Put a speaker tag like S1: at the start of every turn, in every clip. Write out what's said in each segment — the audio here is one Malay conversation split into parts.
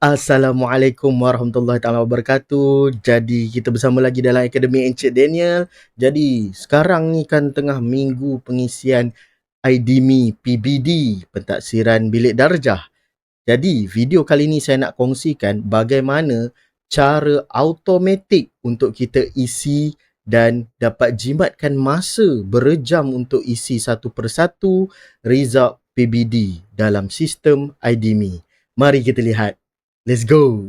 S1: Assalamualaikum warahmatullahi taala wabarakatuh. Jadi kita bersama lagi dalam Akademi Encik Daniel. Jadi sekarang ni kan tengah minggu pengisian IDMI PBD, Pentaksiran Bilik Darjah. Jadi video kali ni saya nak kongsikan bagaimana cara automatik untuk kita isi dan dapat jimatkan masa berjam untuk isi satu persatu result PBD dalam sistem IDMI. Mari kita lihat. Let's go.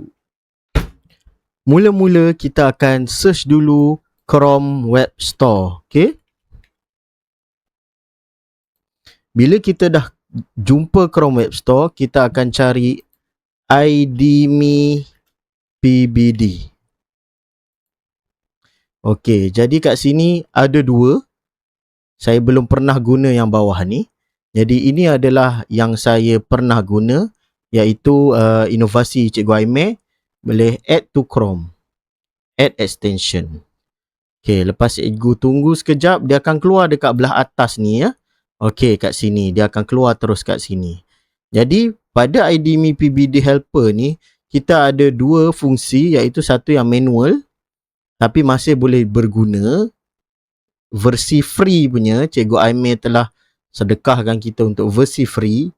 S1: Mula-mula kita akan search dulu Chrome Web Store. Okay. Bila kita dah jumpa Chrome Web Store, kita akan cari IDMI PBD. Okay, jadi kat sini ada dua. Saya belum pernah guna yang bawah ni. Jadi ini adalah yang saya pernah guna, iaitu inovasi Cikgu Aimee. Boleh add to Chrome, add extension. Okay, lepas Cikgu tunggu sekejap, dia akan keluar dekat belah atas ni ya. Okay, kat sini dia akan keluar terus kat sini. Jadi pada IDMI PBD helper ni, kita ada dua fungsi, iaitu satu yang manual tapi masih boleh berguna. Versi free punya, Cikgu Aimee telah sedekahkan kita untuk versi free.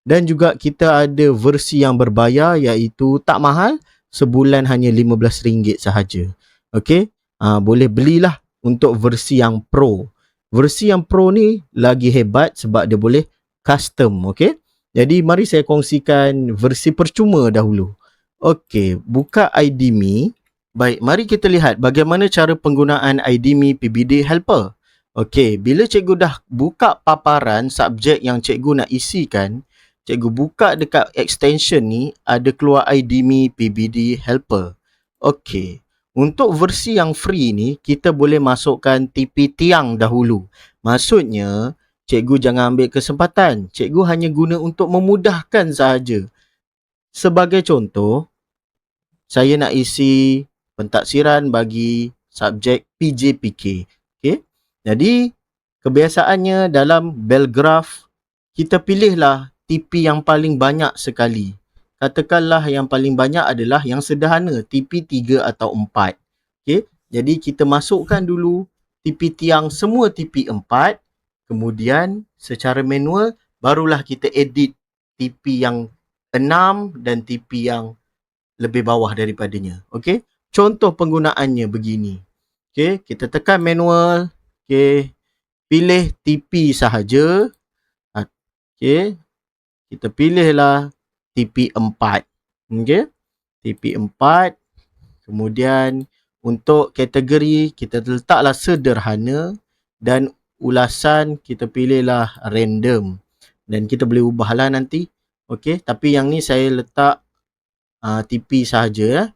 S1: Dan juga kita ada versi yang berbayar, iaitu tak mahal, sebulan hanya RM15 sahaja. Okey, boleh belilah untuk versi yang pro. Versi yang pro ni lagi hebat sebab dia boleh custom. Okey, jadi mari saya kongsikan versi percuma dahulu. Okey, buka IDMI. Baik, mari kita lihat bagaimana cara penggunaan IDMI PBD helper. Okey, bila cikgu dah buka paparan subjek yang cikgu nak isikan, cikgu buka dekat extension ni, ada keluar IDMI PBD helper. Okey, untuk versi yang free ni, kita boleh masukkan TP tiang dahulu. Maksudnya, cikgu jangan ambil kesempatan. Cikgu hanya guna untuk memudahkan sahaja. Sebagai contoh, saya nak isi pentaksiran bagi subjek PJPK. Okey, jadi kebiasaannya dalam bell graph, kita pilihlah TP yang paling banyak sekali. Katakanlah yang paling banyak adalah yang sederhana, TP 3 atau 4. Okey, jadi kita masukkan dulu TP tiang semua TP 4. Kemudian secara manual barulah kita edit TP yang 6 dan TP yang lebih bawah daripadanya. Okey, contoh penggunaannya begini. Okey, kita tekan manual. Okey, pilih TP sahaja. Okey, kita pilihlah TP 4. Okey, TP 4. Kemudian untuk kategori kita letaklah sederhana dan ulasan kita pilihlah random. Dan kita boleh ubahlah nanti. Okey, tapi yang ni saya letak TP sahaja.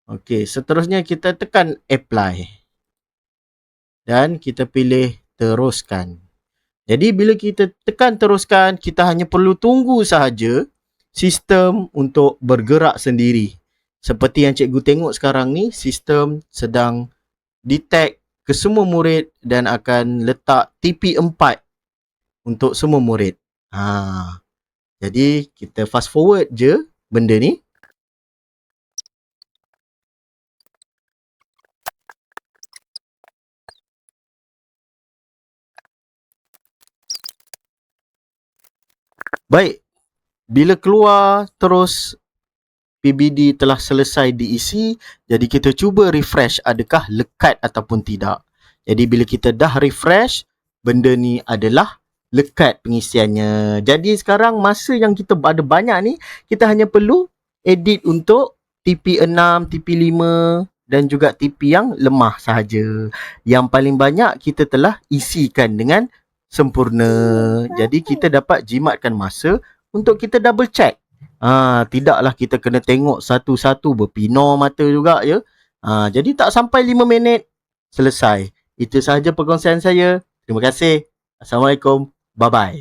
S1: Okey, seterusnya kita tekan apply. Dan kita pilih teruskan. Jadi bila kita tekan teruskan, kita hanya perlu tunggu sahaja sistem untuk bergerak sendiri. Seperti yang cikgu tengok sekarang ni, sistem sedang detect ke semua murid dan akan letak TP 4 untuk semua murid. Jadi kita fast forward je benda ni. Baik, bila keluar terus PBD telah selesai diisi, jadi kita cuba refresh adakah lekat ataupun tidak. Jadi bila kita dah refresh, benda ni adalah lekat pengisiannya. Jadi sekarang masa yang kita ada banyak ni, kita hanya perlu edit untuk TP 6, TP 5 dan juga TP yang lemah sahaja. Yang paling banyak kita telah isikan dengan sempurna. Jadi kita dapat jimatkan masa untuk kita double check. Tidaklah kita kena tengok satu-satu, berpinar mata juga ya. Jadi tak sampai 5 minit selesai. Itu sahaja perkongsian saya. Terima kasih. Assalamualaikum. Bye-bye.